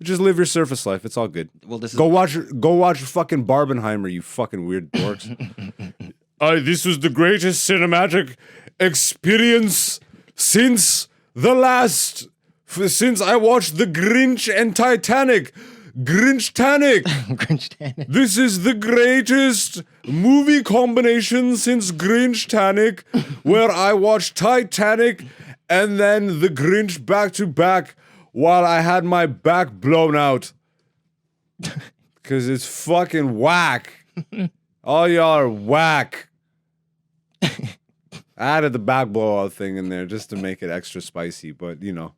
Just live your surface life. It's all good. Well, this is Go watch fucking Barbenheimer, you fucking weird dorks. This was the greatest cinematic experience since I watched The Grinch and Titanic. Grinch-tanic. Grinch-tanic. This is the greatest movie combination since Grinch-tanic, where I watched Titanic and then The Grinch back to back while I had my back blown out. Because it's fucking whack. All y'all are whack. I added the back blowout thing in there just to make it extra spicy, but you know.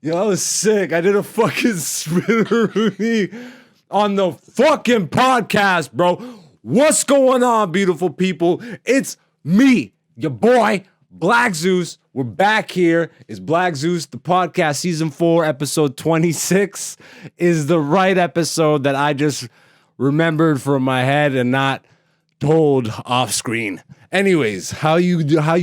Yo, that was sick. I did a fucking spitteroonie on the fucking podcast, bro. What's going on, beautiful people? It's me, your boy, Black Zeus. We're back here. It's Black Zeus, the podcast, season 4, episode 26 is the right episode that I just remembered from my head and not told off screen. Anyways, how you doing? How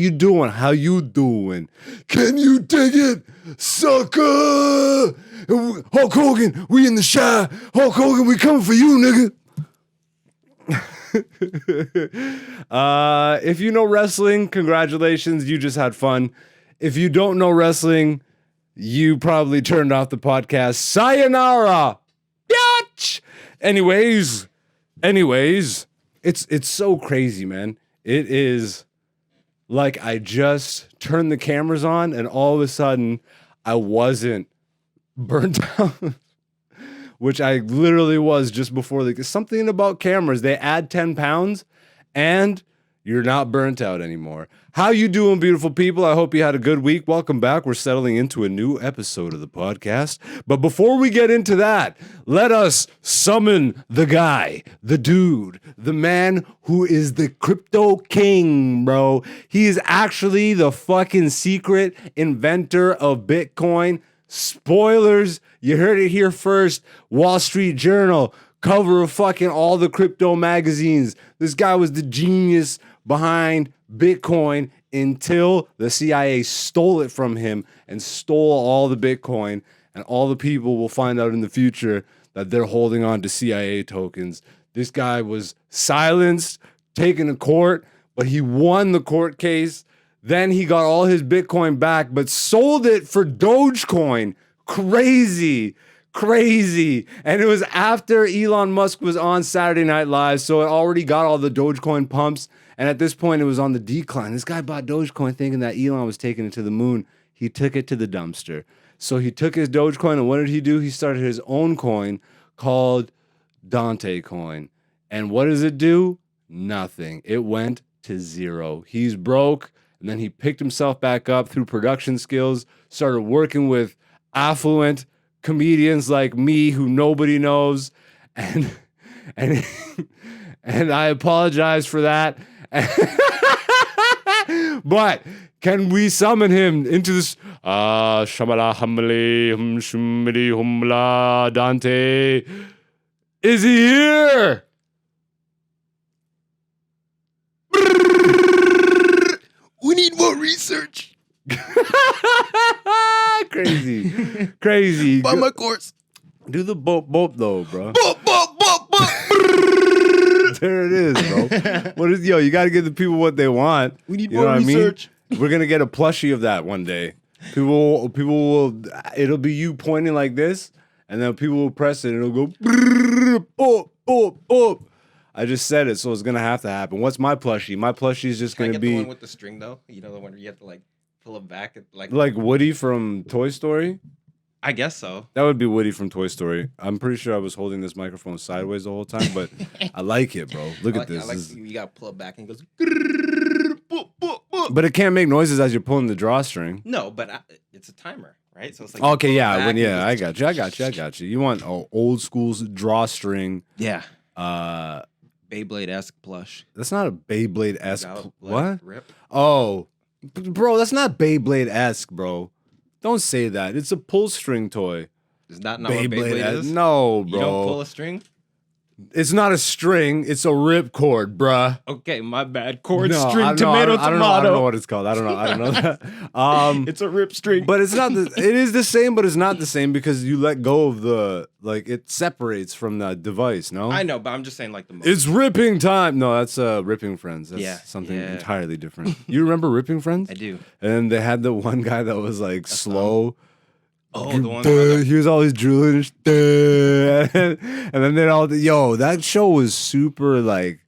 you doing? Can you dig it, sucker? Hulk Hogan, we in the shy. Hulk Hogan, we coming for you, nigga. If you know wrestling, congratulations, you just had fun. If you don't know wrestling, you probably turned off the podcast. Sayonara, bitch. Anyways, it's so crazy, man. It is like I just turned the cameras on and all of a sudden I wasn't burnt out, which I literally was just before. Like, something about cameras, they add 10 pounds and you're not burnt out anymore. How you doing, beautiful people? I hope you had a good week. Welcome back. We're settling into a new episode of the podcast. But before we get into that, let us summon the guy, the dude, the man who is the crypto king, bro. He is actually the fucking secret inventor of Bitcoin. Spoilers, you heard it here first. Wall Street Journal, cover of fucking all the crypto magazines. This guy was the genius behind Bitcoin until the CIA stole it from him and stole all the Bitcoin, and all the people will find out in the future that they're holding on to CIA tokens. This guy was silenced, taken to court, but he won the court case. Then he got all his Bitcoin back, but sold it for Dogecoin. Crazy. And it was after Elon Musk was on Saturday Night Live, so it already got all the Dogecoin pumps. And at this point, it was on the decline. This guy bought Dogecoin thinking that Elon was taking it to the moon. He took it to the dumpster. So he took his Dogecoin, and what did he do? He started his own coin called Dante coin. And what does it do? Nothing. It went to zero. He's broke, and then he picked himself back up through production skills, started working with affluent comedians like me who nobody knows. And I apologize for that. But can we summon him into this? Shamala Hamali Shumidi Humla Dante. Is he here? We need more research. Crazy. Buy my course. Do the boop though, bro. Boop. There it is, bro. You got to give the people what they want. We need more research. I mean? We're gonna get a plushie of that one day. People will. It'll be you pointing like this, and then people will press it, and it'll go boop boop boop. I just said it, so it's gonna have to happen. What's my plushie? My plushie is just gonna be the one with the string, though. You know, the one where you have to like pull it back, like Woody from Toy Story. I guess so. That would be Woody from Toy Story. I'm pretty sure I was holding this microphone sideways the whole time, but I like it, bro. Look at this. I like This is- you got to pull it back and it goes. But it can't make noises as you're pulling the drawstring. No, but it's a timer, right? So it's like Okay, you pull it yeah, back when, and it yeah, goes I got you. You want old school drawstring. Yeah. Uh, Beyblade-esque plush. that's not a Beyblade-esque. Without, like, What? Rip. Oh, bro, that's not Beyblade-esque, bro. Don't say that. It's a pull string toy. Is that not what Beyblade Beyblade-esque. is? No, bro. You don't pull a string? It's not a string. It's a rip cord, bruh. Okay, my bad. Cord No, string, I don't tomato, know, I don't know what it's called. I don't know that. It's a rip string. But it's not. It is the same, but it's not the same because you let go of the it separates from the device. No, I know, but I'm just saying like the most. It's ripping time. No, that's Ripping Friends. That's Yeah, something yeah. entirely different. You remember Ripping Friends? I do. And they had the one guy that was like slow. Oh, the one where He was always drooling and and then they'd all that show was super like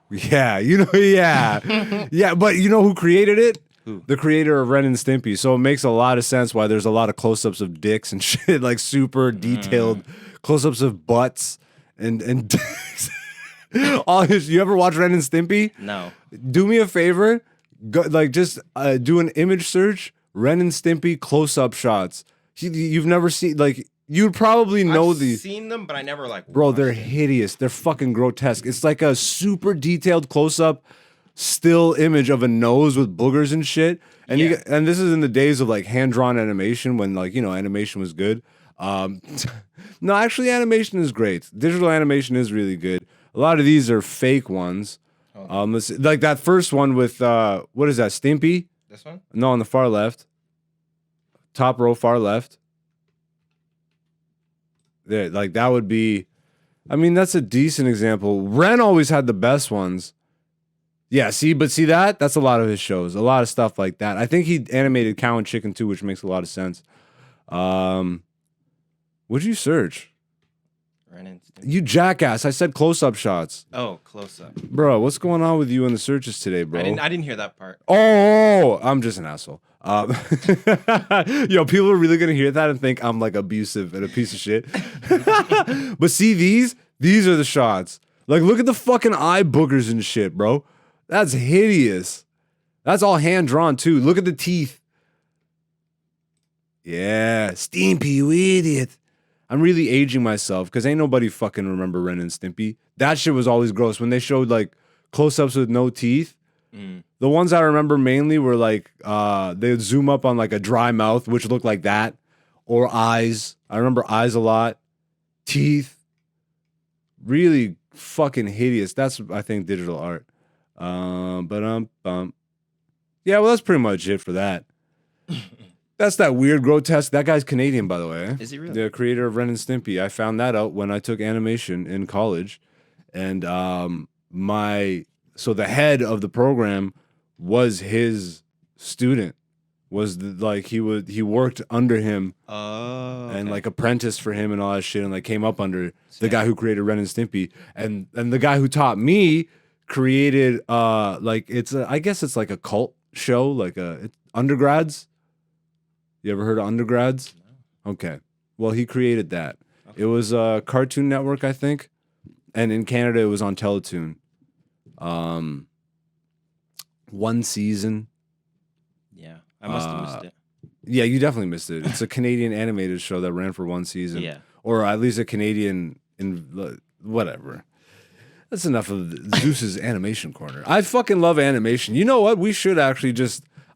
yeah, yeah, but you know who created it? Who? The creator of Ren and Stimpy. So it makes a lot of sense why there's a lot of close-ups of dicks and shit, like super detailed close-ups of butts and dicks. You ever watch Ren and Stimpy? No. Do me a favor, go, just do an image search. Ren and Stimpy close-up shots. You've never seen you'd probably know I've these. seen them, but I never like. Bro, watched they're it. hideous. They're fucking grotesque. It's like a super detailed close-up still image of a nose with boogers and shit. And Yeah. and this is in the days of like hand-drawn animation when animation was good. No, actually animation is great. Digital animation is really good. A lot of these are fake ones. Let's see, like that first one with what is that, Stimpy? This one? No, on the far left. Top row, far left. There, like that would be. I mean, that's a decent example. Ren always had the best ones. Yeah, see that? That's a lot of his shows. A lot of stuff like that. I think he animated Cow and Chicken too, which makes a lot of sense. What'd you search? Ren and Stimpy. You jackass! I said close-up shots, Oh, close up. bro. What's going on with you in the searches today, bro? I didn't hear that part. Oh, I'm just an asshole. People are really gonna hear that and think I'm like abusive and a piece of shit. But see these are the shots. Like, look at the fucking eye boogers and shit, bro. That's hideous. That's all hand drawn too. Look at the teeth. Yeah, Stimpy, you idiot. I'm really aging myself because ain't nobody fucking remember Ren and Stimpy. That shit was always gross when they showed like close-ups with no teeth. The ones I remember mainly were like they would zoom up on like a dry mouth, which looked like that, or eyes. I remember eyes a lot. Teeth. Really fucking hideous. That's, I think, digital art. Yeah, well, that's pretty much it for that. That's that weird grotesque. That guy's Canadian, by the way. Is he really? The creator of Ren and Stimpy. I found that out when I took animation in college, and so the head of the program was his student. He worked under him Oh. and okay. like apprenticed for him and all that shit, and like came up under the guy who created Ren and Stimpy, and the guy who taught me created I guess it's like a cult show, like undergrads. You ever heard of undergrads? No. Okay, well he created that. Okay. It was Cartoon Network, I think, and in Canada it was on Teletoon. One season. Yeah, I must have missed it. Yeah, you definitely missed it. It's a Canadian animated show that ran for one season. Yeah. Or at least a Canadian whatever. That's enough of Zeus's animation corner. I fucking love animation. You know what? We should actually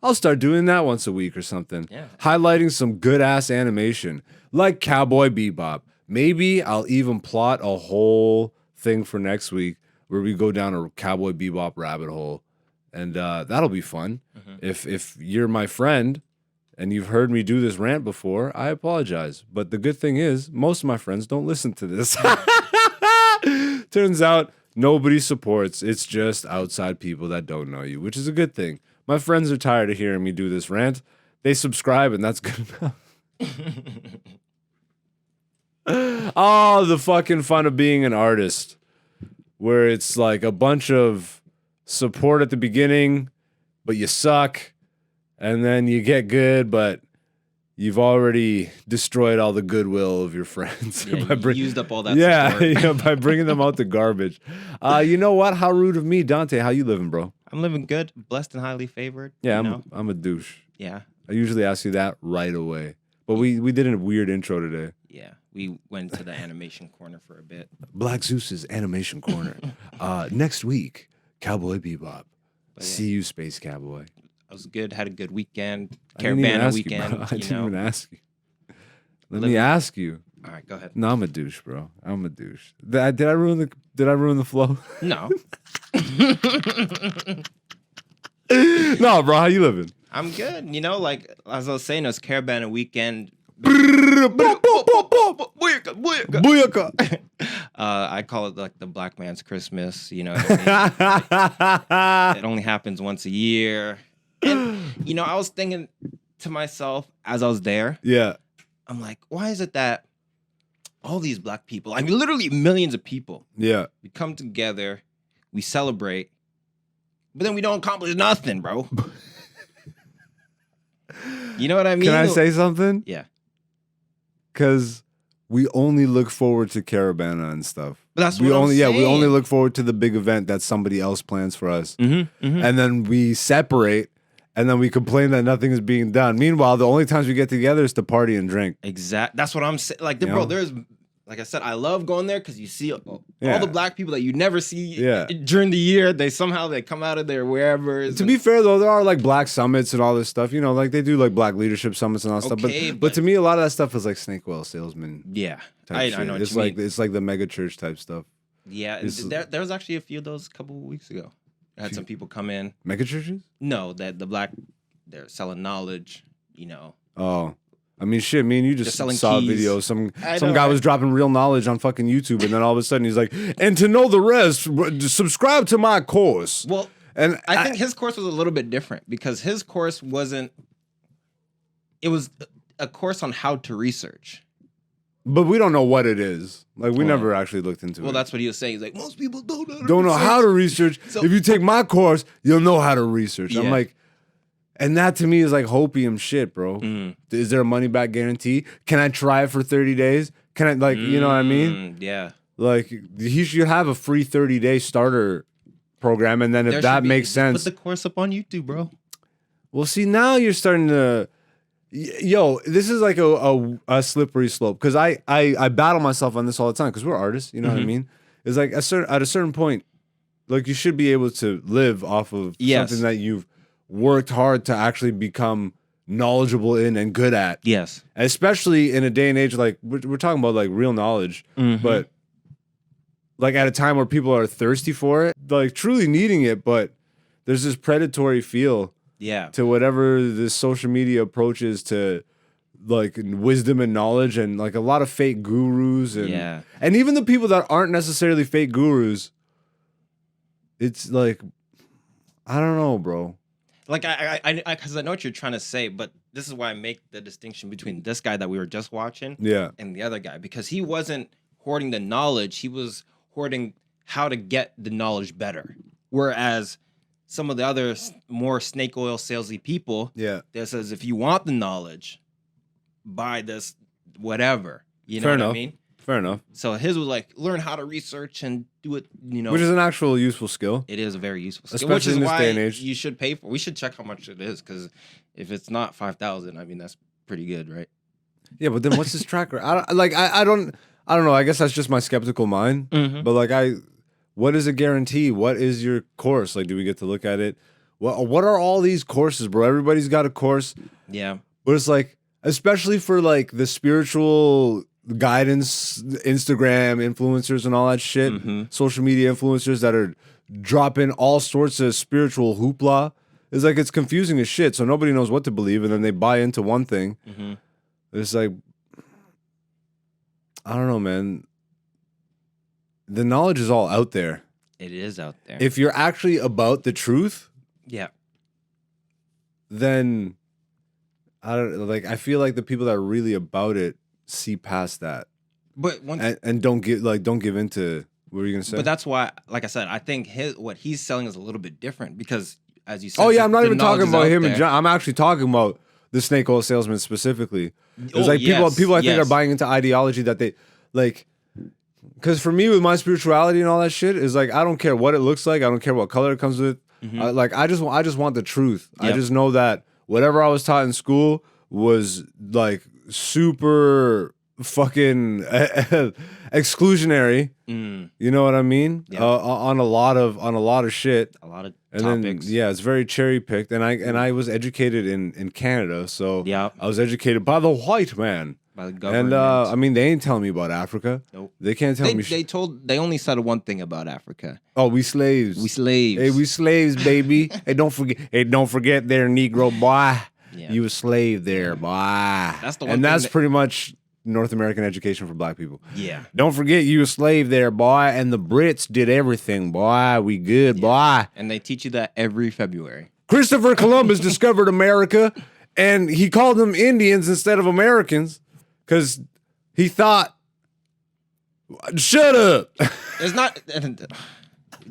I'll start doing that once a week or something. Yeah. Highlighting some good ass animation. Like Cowboy Bebop. Maybe I'll even plot a whole thing for next week where we go down a Cowboy Bebop rabbit hole. And that'll be fun. Mm-hmm. If you're my friend and you've heard me do this rant before, I apologize. But the good thing is, most of my friends don't listen to this. Turns out nobody supports. It's just outside people that don't know you, which is a good thing. My friends are tired of hearing me do this rant. They subscribe, and that's good enough. Oh, the fucking fun of being an artist, where it's like a bunch of support at the beginning, but you suck, and then you get good, but you've already destroyed all the goodwill of your friends Yeah, you used up all that yeah, support. yeah, by bringing them out to garbage. You know what? How rude of me, Dante. How you living, bro? I'm living good, blessed and highly favored. Yeah, you know? I'm a douche. Yeah. I usually ask you that right away, but we did a weird intro today. Yeah. We went to the animation corner for a bit. Black Zeus's animation corner. Next week, Cowboy Bebop. But yeah. See you, Space Cowboy. I was good, had a good weekend. I didn't even Caravan ask you, weekend. bro. I didn't even ask you. Let me Living- ask you. All right, go ahead. No, I'm a douche, bro. I'm a douche. Did I ruin the flow? No. No, bro. How you living? I'm good. You know, like as I was saying, it was Caravan weekend. Booyaka. I call it like the black man's Christmas. You know what I mean? It only happens once a year. And, you know, I was thinking to myself as I was there, Yeah. I'm like, why is it that all these black people, I mean, literally millions of people, Yeah. we come together, we celebrate, but then we don't accomplish nothing, bro. You know what I mean? Can I say something? Yeah. Because we only look forward to Caravana and stuff. But that's We what only I'm saying. we only look forward to the big event that somebody else plans for us. Mm-hmm. And then we separate and then we complain that nothing is being done. Meanwhile, the only times we get together is to party and drink. Exact. That's what I'm saying. Like, You bro, know? there's, like I said, I love going there because you see all Yeah. the black people that you never see Yeah. during the year. They come out of there wherever. To be fair though, there are like black summits and all this stuff. You know, like they do like black leadership summits and all that Okay, stuff. But to but- me, a lot of that stuff is like snake oil salesman yeah, type I shit. know what It's you like mean. it's like the mega church type stuff. Yeah, it's- there was actually a few of those a couple of weeks ago. I had some people come in. Mega churches? No, that the black, they're selling knowledge. You know, Oh. I mean, shit, me and you just selling saw a keys. video. Some I guy know, was right? dropping real knowledge on fucking YouTube, and then all of a sudden he's like, and to know the rest, subscribe to my course. well, And I think his course was a little bit different because his course wasn't. It was a course on how to research. but we don't know what it is. Like, we Well, never actually looked into Well, it. that's what he was saying. He's like, most people don't know. Don't know how to research. So- If you take my course, you'll know how to research. I'm Yeah. like, and that to me is like hopium shit, bro. Mm. Is there a money back guarantee? Can I try it for 30 days? Can I, like, you know what I mean? Yeah. Like, he should have a free 30-day starter program, and then if There that should be- makes just sense. Put the course up on YouTube, bro. Well, see, now you're starting to, yo, this is like a slippery slope because I battle myself on this all the time because we're artists, you know what I Mhm. mean? It's like at a certain point, like you should be able to live off of Yes. something that you've worked hard to actually become knowledgeable in and good at, Yes. especially in a day and age like we're talking about like real knowledge, Mm-hmm. but like at a time where people are thirsty for it, like truly needing it, but there's this predatory feel Yeah. to whatever this social media approach is to like wisdom and knowledge and like a lot of fake gurus and Yeah. and even the people that aren't necessarily fake gurus, it's like I don't know, bro. Like because I know what you're trying to say, but this is why I make the distinction between this guy that we were just watching Yeah. and the other guy because he wasn't hoarding the knowledge; he was hoarding how to get the knowledge better. Whereas some of the other more snake oil salesy people, Yeah. that says if you want the knowledge, buy this whatever. You know Fair what enough. I mean? Fair enough. So his was like learn how to research and do it. You know, Which is an actual useful skill. it is a very useful skill, Especially which is in this why day and age. you should pay for. We should check how much it is because if it's not 5,000, I mean that's pretty good, right? Yeah, but then what's his tracker? I don't know. I guess that's just my skeptical mind. Mm-hmm. But like what is a guarantee? What is your course? Like, do we get to look at it? What are all these courses, bro? Everybody's got a course. Yeah, But it's like, especially for like the spiritual guidance, Instagram influencers and all that shit, Mhm. social media influencers that are dropping all sorts of spiritual hoopla. It's like it's confusing as shit. So nobody knows what to believe, and then they buy into one thing. mm-hmm. It's like, I don't know, man. The knowledge is all out there. It is out there. If you're actually about the truth, yeah, then I feel like the people that are really about it see past that but once, and don't give into what were you gonna say? but that's why, like I said, I think what he's selling is a little bit different because, as you said, Oh yeah, I'm not the even knowledge talking is about out him and there. John. I'm actually talking about the snake oil salesman specifically. It's Oh, like people I think are yes. buying into ideology that they like. Because for me, with my spirituality and all that shit, is like I don't care what it looks like. I don't care what color it comes with. Like I just want the truth. I Yep. just know that whatever I was taught in school was like super fucking exclusionary. You know what I mean? Yeah. On a lot of shit. A lot of And topics. then yeah, it's very cherry picked. And I was educated in Canada, so Yeah. I was educated by the white man. By the government. And I mean, they ain't telling me about Africa. Nope. They can't tell me. They only said one thing about Africa. Oh, we slaves. We slaves. Hey, we slaves, baby. Hey, don't forget there, Negro boy. Yeah. You a slave there, boy. That's the one and thing that's that- pretty much North American education for black people. Yeah. Don't forget you a slave there, boy. And the Brits did everything, boy. We good, boy. And they teach you that every February. Christopher Columbus discovered America, and he called them Indians instead of Americans because he thought, shut up. It's not.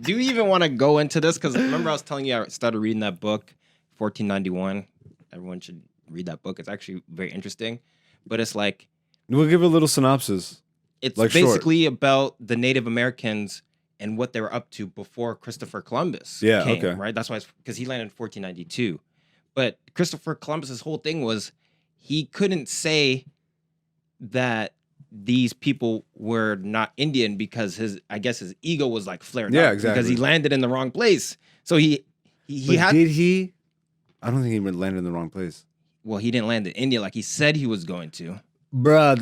Do you even want to go into this? Because remember, I was telling you I started reading that book, 1491. Everyone should read that book. It's actually very interesting. But it's like, We'll give a little synopsis. it's Like short. basically about the Native Americans and what they were up to before Christopher Columbus Yeah, came, okay. right? That's why because he landed in 1492. But Christopher Columbus's whole thing was he couldn't say that these people were not Indian because his ego was like flared Yeah, up exactly. because he landed in the wrong place. So he But had did he? I don't think he landed in the wrong place. well, he didn't land in India like he said he was going to, Bruh,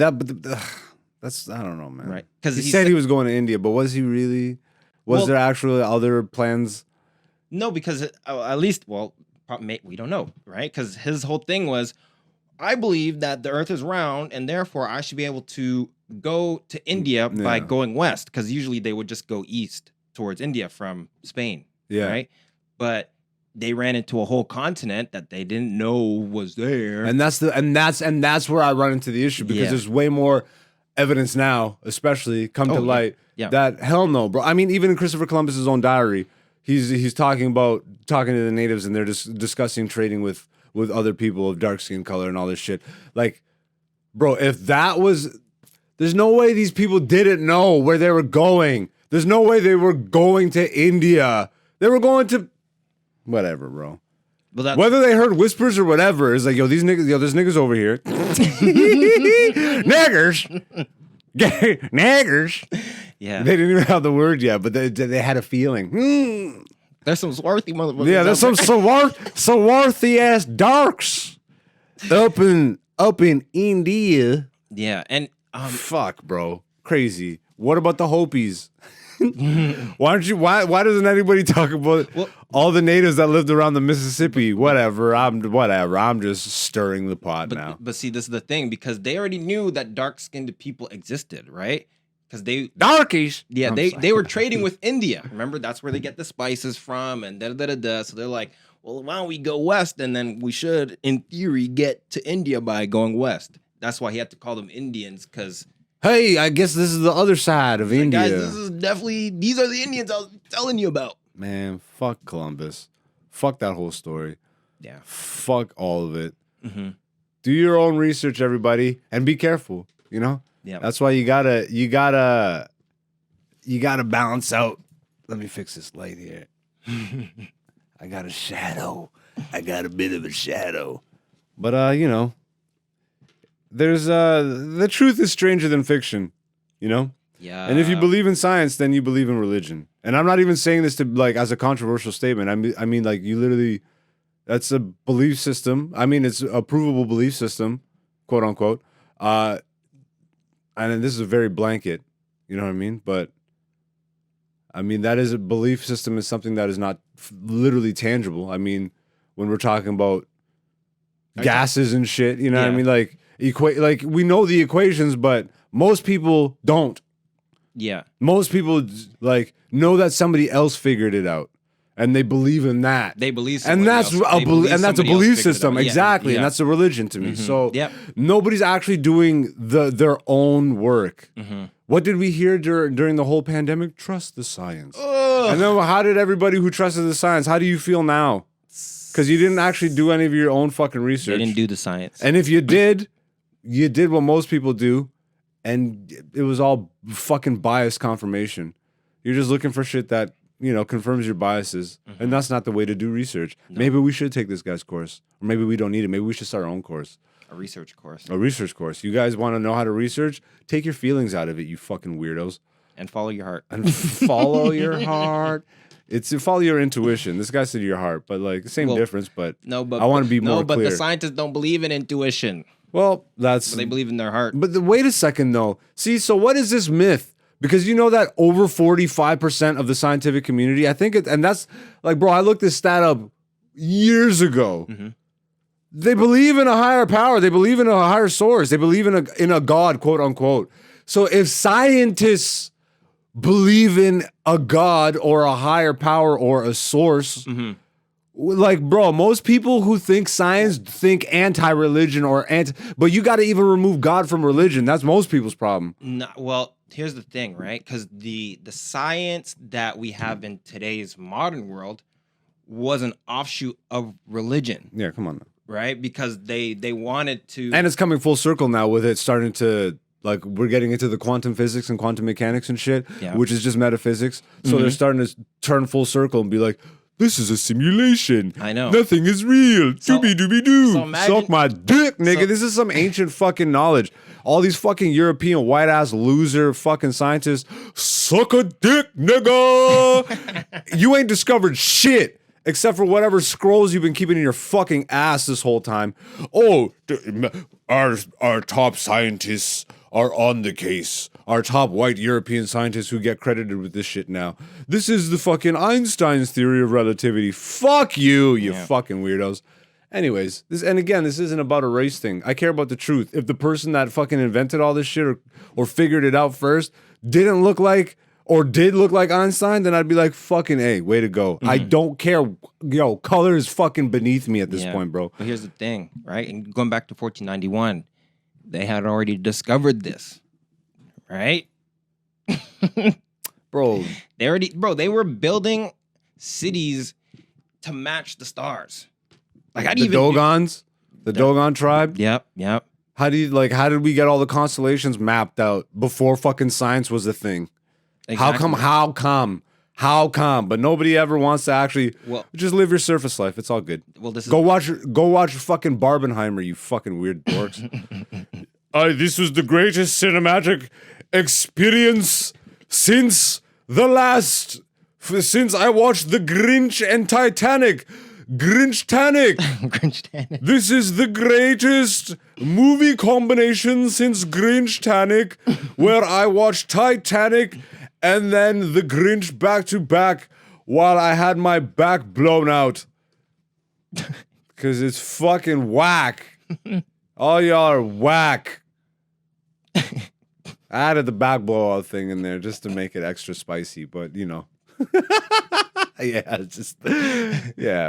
that's I don't know, man. right? Because He said he was going to India, but was he really? Was Well- there actually other plans? No, because at least, we don't know, right? Because his whole thing was, I believe that the Earth is round, and therefore I should be able to go to India by Yeah. going west. Because usually they would just go east towards India from Spain, Yeah. right? But they ran into a whole continent that they didn't know was there. And that's where I run into the issue because Yeah. there's way more evidence now, especially come to yeah. light Yeah. that hell no, bro. I mean, even in Christopher Columbus's own diary, he's talking to the natives and they're just discussing trading with other people of dark skin color and all this shit. Like, bro, if that was, there's no way these people didn't know where they were going. There's no way they were going to India. They were going to whatever, bro. But that, Whether they heard whispers or whatever, it's like, there's niggas over here. Niggers. Niggers. yeah, They didn't even have the word yet, but they had a feeling. there's some swarthy motherfuckers. Yeah, there's some swarthy ass darks up in India. Yeah, and Fuck, bro. Crazy. What about the Hopis? Why doesn't anybody talk about all the natives that lived around the Mississippi? Whatever. I'm just stirring the pot now. But see, this is the thing because they already knew that dark-skinned people existed, right? Because Darkies. yeah, I'm they sorry. were trading with India. Remember, that's where they get the spices from, and da da da da. So they're like, well, why don't we go west, and then we should, in theory, get to India by going west. That's why he had to call them Indians, because Hey, I guess this is the other side of India. guys, these are the Indians I was telling you about. Man, fuck Columbus. Fuck that whole story. Yeah. Fuck all of it. Mm-hmm. Do your own research, everybody, and be careful. You know, Yeah. that's why you gotta balance out. Let me fix this light here. I got a shadow. I got a bit of a shadow. But there's the truth is stranger than fiction. You know. Yeah. And if you believe in science, then you believe in religion. And I'm not even saying this to like as a controversial statement. I mean like you literally, that's a belief system. I mean it's a provable belief system, quote unquote. And this is a very blanket, you know what I mean? But I mean that is a belief system is something that is not literally tangible. I mean when we're talking about gases and shit, you know what I Yeah. mean? Like we know the equations, but most people don't. Yeah. Most people like know that somebody else figured it out, and they believe in that. They believe, And that's somebody else- they and that's a somebody else belief figured it system, out. Yeah, exactly, yeah. and that's a religion to me. Mhm. So Yep. nobody's actually doing their own work. Mhm. What did we hear during the whole pandemic? Trust the science. Ugh. And then how did everybody who trusted the science? How do you feel now? Because you didn't actually do any of your own fucking research. They didn't do the science. And if you did what most people do, and it was all fucking bias confirmation. You're just looking for shit that, confirms your biases. And that's not the way to do research. No. Maybe we should take this guy's course. Or maybe we don't need it. Maybe we should start our own course. A research course. A research course. You guys want to know how to research? Take your feelings out of it, you fucking weirdos. And follow your heart. And follow your heart. It's to follow your intuition. This guy said your heart, but like same difference. But I want to be more clear. No, but the scientists don't believe in intuition. Well, but they believe in their heart. But wait a second, though. See, so what is this myth? Because you know that over 45% of the scientific community, I think, and that's like, bro, I looked this stat up years ago. Mm-hmm. They believe in a higher power. They believe in a higher source. They believe in a God, quote unquote. So if scientists believe in a God or a higher power or a source, like, bro, most people who think science think anti-religion but you got to even remove God from religion. That's most people's problem. No, well, here's the thing, right? Because the science that we have in today's modern world was an offshoot of religion. Yeah, come on now. Right? Because they wanted to... And it's coming full circle now with it starting to... Like, we're getting into the quantum physics and quantum mechanics and shit, which is just metaphysics. So they're starting to turn full circle and be like, this is a simulation. I know. Nothing is real. Doobie-doobie-doo. So imagine, suck my dick, nigga. This is some ancient fucking knowledge. All these fucking European white-ass loser fucking scientists, suck a dick, nigga. You ain't discovered shit. Except for whatever scrolls you've been keeping in your fucking ass this whole time. Oh, our top scientists are on the case. Our top white European scientists who get credited with this shit now. This is the fucking Einstein's theory of relativity. Fuck you, you fucking weirdos. Anyways, this isn't about a race thing. I care about the truth. If the person that fucking invented all this shit or figured it out first didn't look like or did look like Einstein, then I'd be like, fucking A, way to go. I don't care. Yo, color is fucking beneath me at this point, bro. But here's the thing, right? And going back to 1491, they had already discovered this, right? Bro. They were building cities to match the stars. Like the Dogons? The Dogon tribe? Yep. How did we get all the constellations mapped out before fucking science was a thing? Exactly. How come? But nobody ever wants to actually just live your surface life. It's all good. Well, go watch fucking Barbenheimer, you fucking weird dorks. This was the greatest cinematic experience since I watched The Grinch and Titanic. Grinch-tanic. Grinch-tanic. This is the greatest movie combination since Grinch-tanic, where I watched Titanic and then The Grinch back to back while I had my back blown out. Because it's fucking whack. All y'all are whack. I added the back blowout thing in there just to make it extra spicy, but yeah,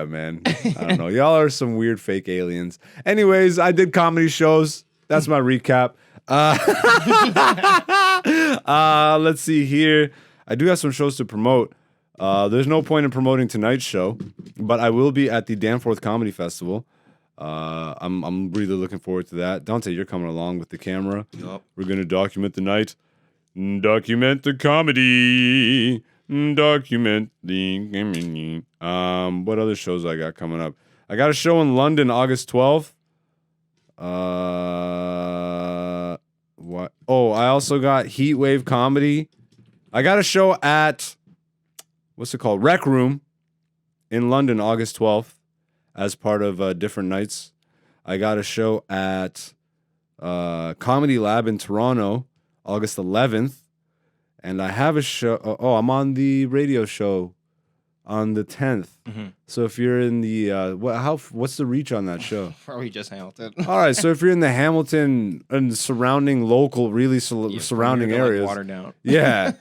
man. I don't know. Y'all are some weird fake aliens. Anyways, I did comedy shows. That's my recap. Let's see here. I do have some shows to promote. There's no point in promoting tonight's show, but I will be at the Danforth Comedy Festival. I'm really looking forward to that. Dante, you're coming along with the camera. Yep. We're gonna document the night. Document the comedy. Document the what other shows I got coming up? I got a show in London August 12th. What? Oh, I also got Heat Wave Comedy. I got a show at what's it called? Rec Room in London August 12th as part of Different Nights. I got a show at Comedy Lab in Toronto August 11th. And I have a show. I'm on the radio show on the 10th. Mm-hmm. So if you're in the what's the reach on that show? Probably just Hamilton. All right. So if you're in the Hamilton and surrounding local, really surrounding areas, like Waterdown. Yeah.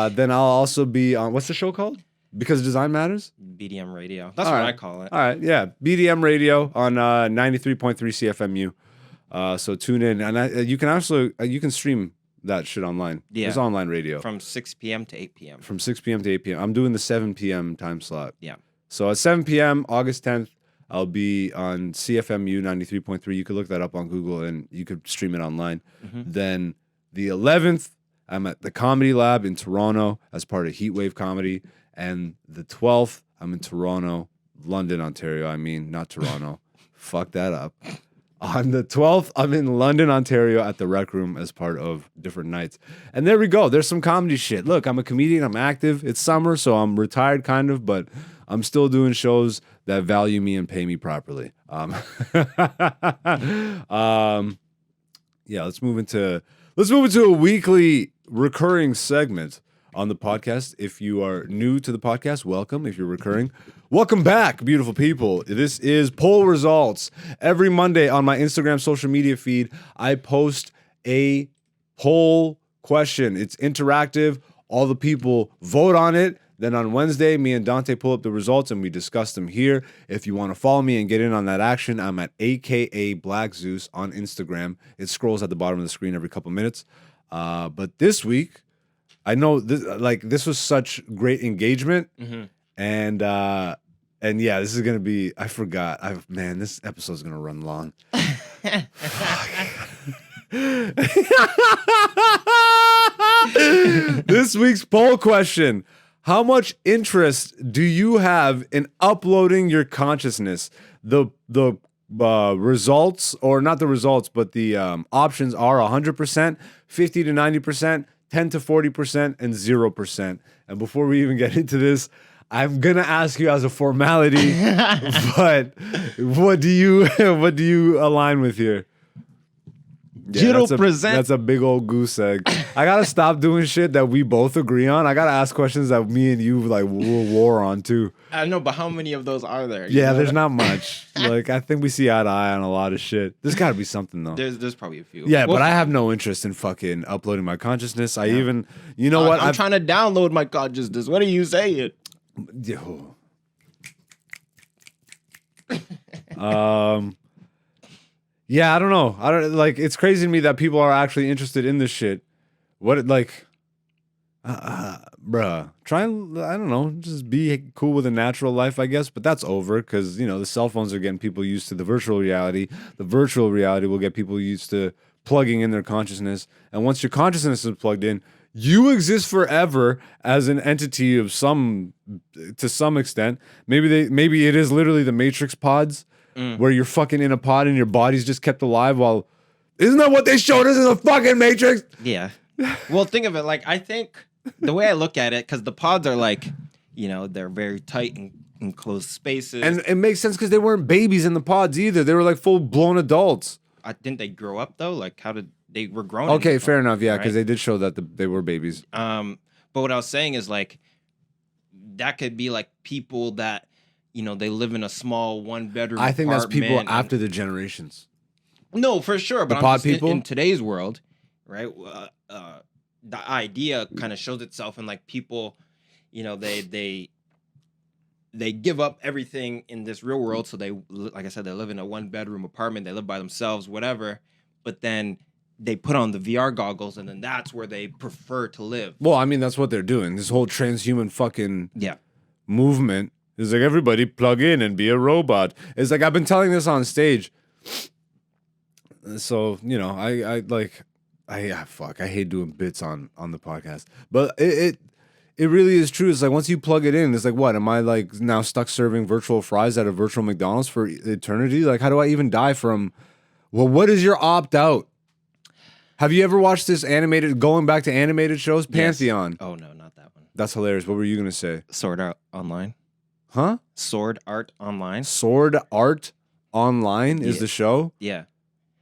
Then I'll also be on what's the show called? Because Design Matters. BDM Radio. That's what I call it. All right. Yeah. BDM Radio on 93.3 CFMU. So tune in, and you can stream that shit online. Yeah. It's online radio. From 6 p.m. to 8 p.m. From 6 p.m. to 8 p.m. I'm doing the 7 p.m. time slot. Yeah. So at 7 p.m., August 10th, I'll be on CFMU 93.3. You could look that up on Google and you could stream it online. Then the 11th, I'm at the Comedy Lab in Toronto as part of Heatwave Comedy. And the 12th, I'm in Toronto, London, Ontario. I mean, not Toronto. Fuck that up. On the 12th, I'm in London, Ontario at the Rec Room as part of different nights. And there we go. There's some comedy shit. Look, I'm a comedian. I'm active. It's summer, so I'm retired kind of, but I'm still doing shows that value me and pay me properly. Yeah, let's move into a weekly recurring segment on the podcast. If you are new to the podcast, welcome. If you're recurring, welcome back, beautiful people. This is poll results. Every Monday on my Instagram social media feed, I post a poll question. It's interactive. All the people vote on it. Then on Wednesday, me and Dante pull up the results and we discuss them here. If you want to follow me and get in on that action, I'm at AKA Black Zeus on Instagram. It scrolls at the bottom of the screen every couple minutes. But this week, I know this was such great engagement, and yeah, this is gonna be. I forgot. This episode's gonna run long. This week's poll question: how much interest do you have in uploading your consciousness? The results, or not the results, but the options are 100%, 50 to 90%, 10 to 40%, and 0%. And before we even get into this, I'm gonna ask you as a formality, but what do you align with here? Yeah, 0%. That's a big old goose egg. I gotta stop doing shit that we both agree on. I gotta ask questions that me and you will war on too. I know, but how many of those are there? Yeah, there's not much. I think we see eye to eye on a lot of shit. There's gotta be something though. There's probably a few. Yeah, but I have no interest in fucking uploading my consciousness. I even, you know what? I'm trying to download my consciousness. What are you saying? Yeah, I don't know. It's crazy to me that people are actually interested in this shit. Bruh, try and, I don't know, just be cool with a natural life, I guess. But that's over because, the cell phones are getting people used to the virtual reality. The virtual reality will get people used to plugging in their consciousness. And once your consciousness is plugged in, you exist forever as an entity to some extent. Maybe it is literally the Matrix pods. Where you're fucking in a pod and your body's just kept alive while... Isn't that what they showed us in the fucking Matrix? Yeah. Well, think of it I think the way I look at it, because the pods are they're very tight and enclosed spaces. And it makes sense because they weren't babies in the pods either. They were full-blown adults. Didn't they grow up though? How did they were grown? Okay, fair enough. Yeah, because right? they did show that they were babies. But what I was saying is that could be people that... they live in a small one-bedroom I think that's people apartment after the generations. No, for sure. But The pod in people? today's world, right? The idea kind of shows itself in people, they give up everything in this real world. So they, like I said, they live in a one-bedroom apartment. They live by themselves, whatever. But then they put on the VR goggles, and then that's where they prefer to live. Well, I mean, that's what they're doing. This whole transhuman fucking movement. It's everybody plug in and be a robot. It's I've been telling this on stage. So, I hate doing bits on the podcast. But it really is true. It's once you plug it in, it's what? Am I now stuck serving virtual fries at a virtual McDonald's for eternity? How do I even die from... Well, what is your opt-out? Have you ever watched this going back to animated shows? Pantheon. Yes. Oh, no, not that one. That's hilarious. What were you going to say? Sword Art Online. Huh? Sword Art Online. Sword Art Online is the show? Yeah.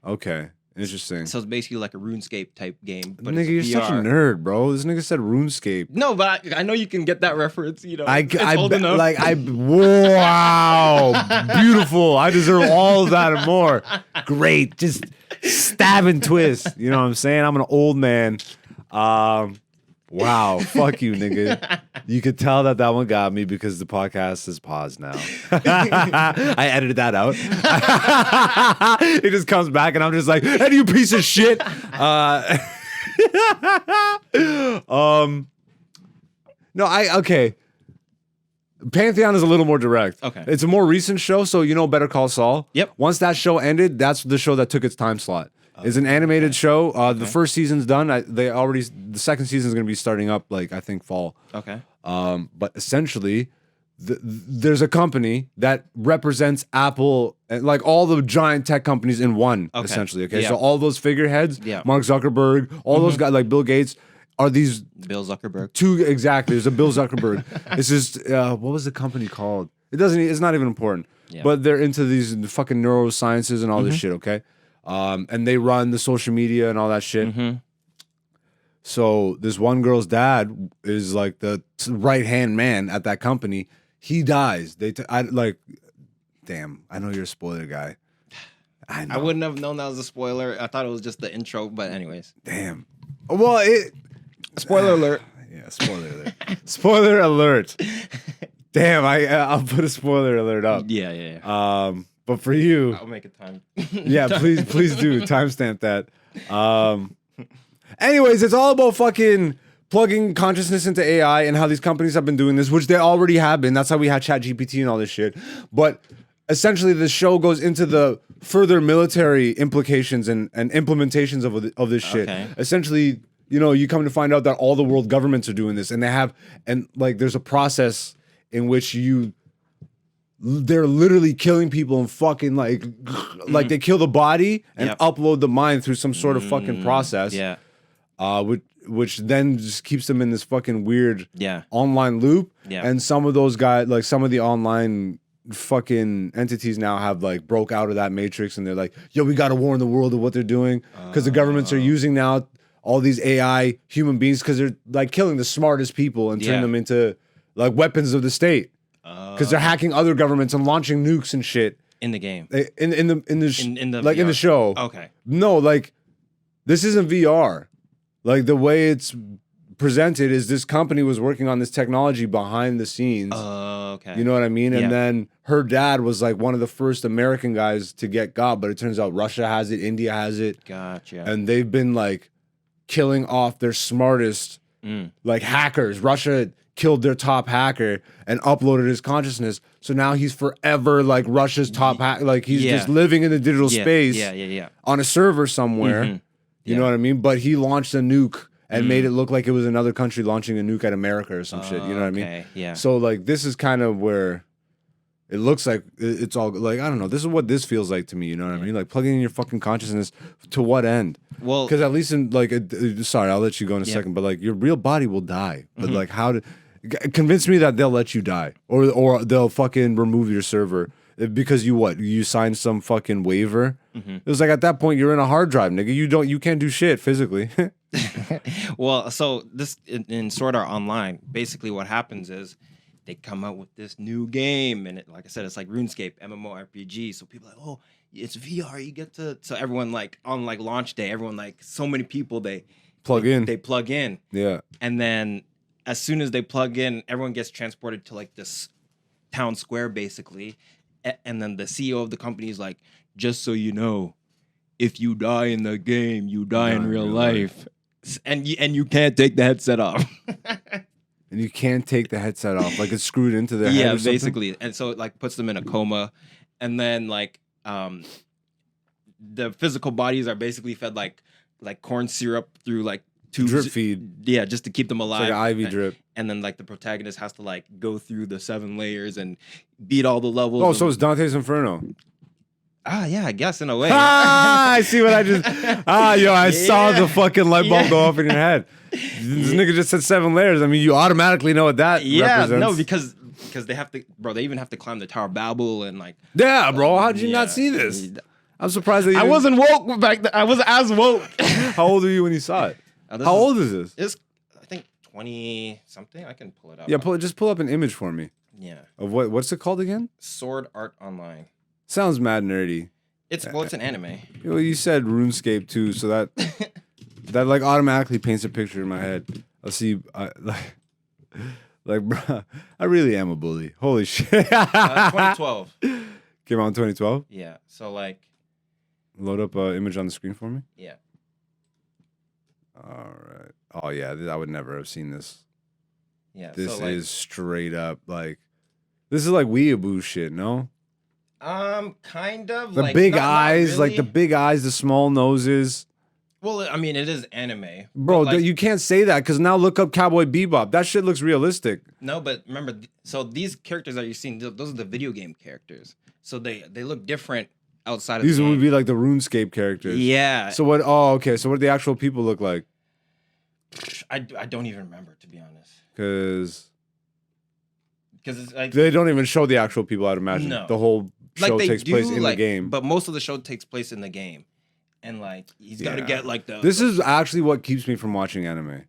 Okay. Interesting. So it's basically like a RuneScape type game. But Nigga, you're it's such a VR. nerd, bro. This nigga said RuneScape. No, but I know you can get that reference. It's old bet, enough. wow. Beautiful. I deserve all of that and more. Great. Just stab and twist. You know what I'm saying? I'm an old man. Wow, fuck you, nigga. You could tell that one got me because the podcast is paused now. I edited that out. It just comes back and I'm just like, hey, you piece of shit. No, okay. Pantheon is a little more direct. Okay. It's a more recent show, so you know Better Call Saul. Yep. Once that show ended, that's the show that took its time slot. It's an animated show. The first season's done. The second season is going to be starting up like I think fall. Okay. But essentially, there's a company that represents Apple, like all the giant tech companies in one. Okay. Essentially, okay. Yeah. So all those figureheads, Mark Zuckerberg, all those guys like Bill Gates, are these Bill Zuckerberg. two exactly? There's a Bill Zuckerberg. It's just what was the company called? It's not even important. Yeah. But they're into these fucking neurosciences and all this shit. Okay. And they run the social media and all that shit. So this one girl's dad is like the right hand man at that company. He dies. Damn. I know you're a spoiler guy. I wouldn't have known that was a spoiler. I thought it was just the intro, but anyways. Damn. Well, Spoiler alert. Yeah, spoiler alert. Spoiler alert. Damn, I'll put a spoiler alert up. Yeah. But for you, I'll make it time. yeah, please do timestamp that. Anyways, it's all about fucking plugging consciousness into AI and how these companies have been doing this, which they already have been. That's how we had ChatGPT and all this shit. But essentially, the show goes into the further military implications and implementations of this shit. Okay. Essentially, you come to find out that all the world governments are doing this, and there's a process in which they're literally killing people and fucking like they kill the body and upload the mind through some sort of fucking process. Yeah. Which then just keeps them in this fucking weird online loop. Yeah. And some of those guys, like some of the online fucking entities now have like broke out of that matrix and they're like, yo, we got to warn the world of what they're doing because the governments are using now all these AI human beings because they're like killing the smartest people and turning them into like weapons of the state because they're hacking other governments and launching nukes and shit In the game. in the VR. in the show. Okay. No, like this isn't VR. Like the way it's presented is this company was working on this technology behind the scenes. Okay. You know what I mean? Yeah. And then her dad was like one of the first American guys to get got, but it turns out Russia has it, India has it. Gotcha. And they've been like killing off their smartest like hackers. Russia killed their top hacker and uploaded his consciousness. So now he's forever like Russia's top hacker. Like he's just living in the digital space on a server somewhere. You know what I mean? But he launched a nuke and made it look like it was another country launching a nuke at America or some shit. You know what I mean? Yeah. So like this is kind of where it looks like it's all like, I don't know. This is what this feels like to me. You know what I mean? Like plugging in your fucking consciousness to what end? Well, Because at least in like, sorry, I'll let you go in a second, but like your real body will die. But like convince me that they'll let you die or they'll fucking remove your server because you signed some fucking waiver. It was like at that point you're in a hard drive, nigga. You can't do shit physically. well, so this in Sword Art Online, basically what happens is they come out with this new game, and like I said, it's like RuneScape MMORPG. So people are like, oh, it's VR. You get to so everyone like on like launch day, everyone like so many people they plug in. They plug in, and then as soon as they plug in, everyone gets transported to like this town square basically, and then the CEO of the company is like, just so you know, if you die in the game, you die in real life. And you can't take the headset off. And you can't take the headset off. Like it's screwed into their head or something? Basically. And so it like puts them in a coma. And then like the physical bodies are basically fed like corn syrup through like tubes. Drip feed. Yeah, just to keep them alive. It's like an IV drip. And then like the protagonist has to like go through the 7 layers and beat all the levels. Oh, so it's Dante's Inferno. Yeah, I guess in a way. I see what I just. I saw the fucking light bulb go off in your head. This nigga just said 7 layers. I mean, you automatically know what that represents. No, because they have to, bro. They even have to climb the Tower of Babel and like. Yeah, bro. How did you not see this? I'm surprised that I wasn't woke back then. I wasn't as woke. How old were you when you saw it? How old is this? It's I think 20 something. I can pull it up. Yeah, just pull up an image for me. Yeah. Of what's it called again? Sword Art Online. Sounds mad nerdy. It's an anime. Well, you said RuneScape too, so that like automatically paints a picture in my head. I'll see, bro, I really am a bully. Holy shit. 2012. Came out in 2012. Yeah. So like, load up an image on the screen for me. Yeah. All right. Oh yeah, I would never have seen this. Yeah. This so, like, is straight up like This is like weeaboo shit, no? Kind of. The like, big not eyes, like really. the big eyes, the small noses. Well, I mean, it is anime, Bro, but, like, you can't say that because now look up Cowboy Bebop. That shit looks realistic. no, but remember, so these characters that you're seeing, those are the video game characters. So they look different outside of These the would game. be like the RuneScape characters. Yeah. So what? Oh, okay. So what do the actual people look like? I don't even remember, to be honest, Because it's like they don't even show the actual people. I'd imagine No. the whole like show they takes do, place in like, the game. but most of the show takes place in the game, and like he's got to Yeah. get like the. This is actually what keeps me from watching anime,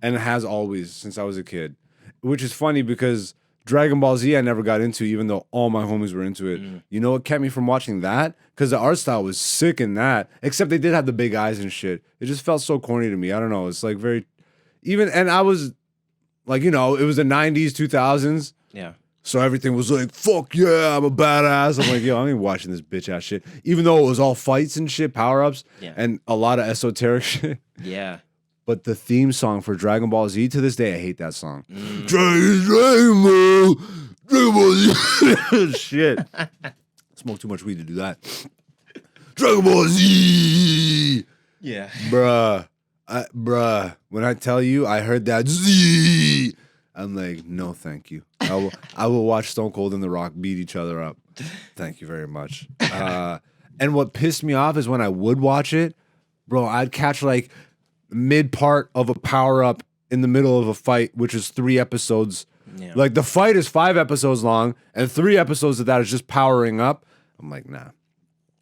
and it has always since I was a kid. Which is funny because Dragon Ball Z I never got into, even though all my homies were into it. You know what kept me from watching that? Because the art style was sick in that. Except they did have the big eyes and shit. It just felt so corny to me. I don't know. It's like very even, and I was like, you know, it was the 90s, 2000s. Yeah. So everything was like, fuck yeah, I'm a badass. I'm like, yo, I ain't watching this bitch ass shit. Even though it was all fights and shit, power ups, Yeah. and a lot of esoteric shit. Yeah. But the theme song for Dragon Ball Z, to this day, I hate that song. Mm. Dragon Ball Z. Shit. Smoke too much weed to do that. Dragon Ball Z. Yeah. Bruh. When I tell you I heard that Z, I'm like, no, thank you. I will watch Stone Cold and The Rock beat each other up. Thank you very much. And what pissed me off is when I would watch it, bro, I'd catch like mid part of a power up in the middle of a fight, which is 3 episodes. Yeah. Like the fight is 5 episodes long, and 3 episodes of that is just powering up. I'm like, nah.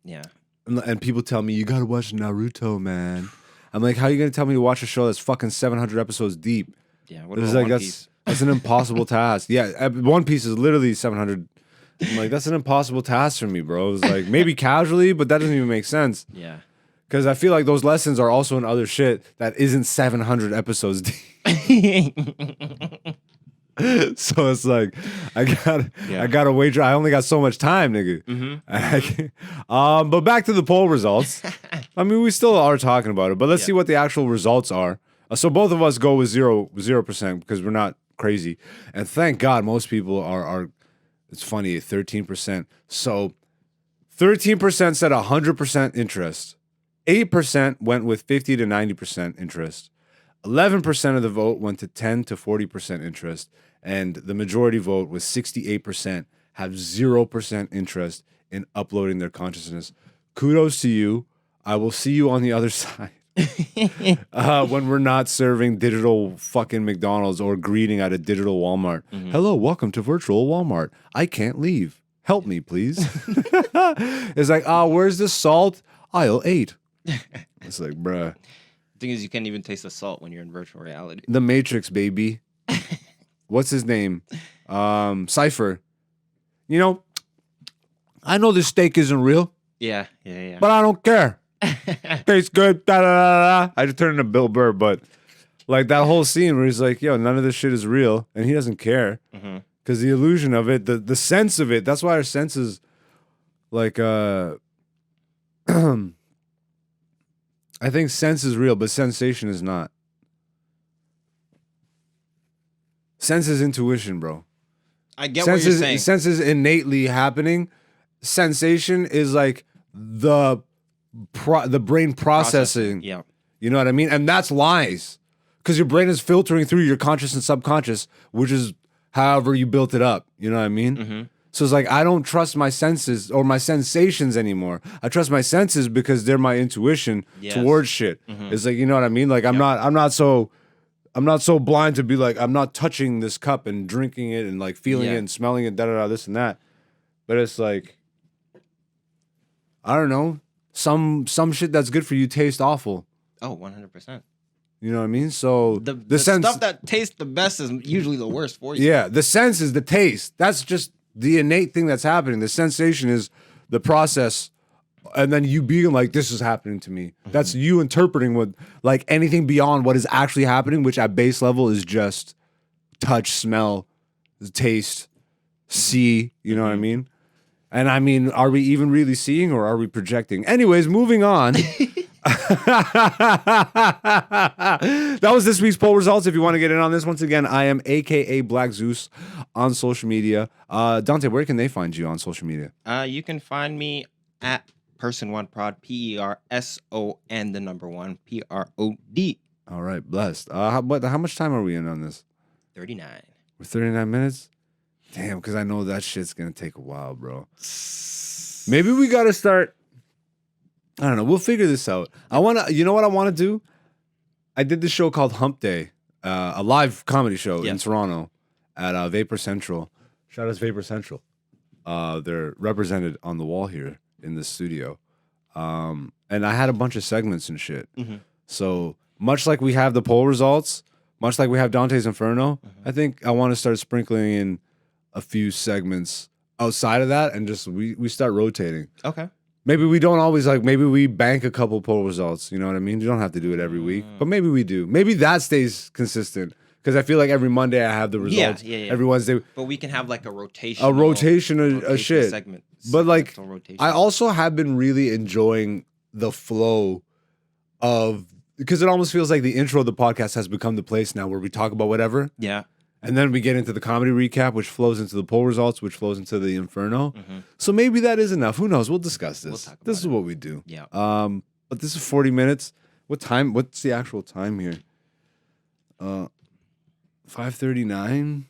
Yeah. And people tell me, you gotta watch Naruto, man. I'm like, how are you gonna tell me to watch a show that's fucking 700 episodes deep? Yeah. What It's about like One Piece? that's an impossible task. Yeah, One Piece is literally 700. I'm like, that's an impossible task for me, bro. It's like maybe casually, but that doesn't even make sense. Yeah. Because I feel like those lessons are also in other shit that isn't 700 episodes deep. So it's like I gotta wager. I only got so much time, nigga. But back to the poll results. I mean, we still are talking about it, but let's see what the actual results are. So both of us go with 0% because we're not crazy, and thank God most people are. It's funny, 13%. So 13% said 100% interest. 8% went with 50 to 90% interest. 11% of the vote went to 10 to 40% interest. And the majority vote was 68% have 0% interest in uploading their consciousness. Kudos to you. I will see you on the other side. When we're not serving digital fucking McDonald's or greeting at a digital Walmart. Hello, welcome to virtual Walmart. I can't leave. Help me, please. It's like, where's the salt? Aisle 8. It's like, bruh. The thing is, you can't even taste the salt when you're in virtual reality. The Matrix, baby. What's his name? Cypher. You know, I know this steak isn't real, Yeah. but I don't care. Tastes good. Da, da, da, da. I just turned into Bill Burr, but like that whole scene where he's like, yo, none of this shit is real, and he doesn't care. Because the illusion of it, the sense of it, that's why our senses, like, I think sense is real, but sensation is not. Sense is intuition, bro. I get what you're saying. Sense is innately happening. Sensation is like the brain processing. Yeah. You know what I mean? And that's lies. Because your brain is filtering through your conscious and subconscious, which is however you built it up. You know what I mean? So it's like I don't trust my senses or my sensations anymore. I trust my senses because they're my intuition towards shit. It's like, you know what I mean? Like I'm not so blind to be like, I'm not touching this cup and drinking it and like feeling it and smelling it, this and that. But it's like, I don't know. Some shit that's good for you tastes awful. Oh, 100%. You know what I mean? So The sense, stuff that tastes the best is usually the worst for you. yeah, the sense is the taste. That's just the innate thing that's happening. The sensation is the process, and then you being like, this is happening to me. That's you interpreting what, like anything beyond what is actually happening, which at base level is just touch, smell, taste, see. You know what I mean? And I mean, are we even really seeing or are we projecting? Anyways, moving on. That was this week's poll results. If you want to get in on this, once again, I am AKA Black Zeus on social media. Dante, where can they find you on social media? You can find me at Person1Prod, PERSON, the number 1, PROD. All right, blessed. How much time are we in on this? 39. We're 39 minutes? Damn, because I know that shit's going to take a while, bro. Maybe we got to start. I don't know. We'll figure this out. You know what I want to do? I did this show called Hump Day, a live comedy show in Toronto at Vapor Central. Shout out to Vapor Central. They're represented on the wall here in the studio. And I had a bunch of segments and shit. Mm-hmm. So much like we have the poll results, much like we have Dante's Inferno, I think I want to start sprinkling in a few segments outside of that and just we start rotating. Okay. Maybe we don't always maybe we bank a couple poll results. You know what I mean? You don't have to do it every week, but maybe we do. Maybe that stays consistent because I feel like every Monday I have the results. Yeah. Every Wednesday. But we can have like a rotation. Of shit. Segment. But like, Rotation. I also have been really enjoying the flow of, because it almost feels like the intro of the podcast has become the place now where we talk about whatever. Yeah. And then we get into the comedy recap, which flows into the poll results, which flows into the Inferno. Mm-hmm. So maybe that is enough. Who knows? We'll discuss this. We'll talk about this is what we do. Yeah. But this is 40 minutes. What time? What's the actual time here? 5:39.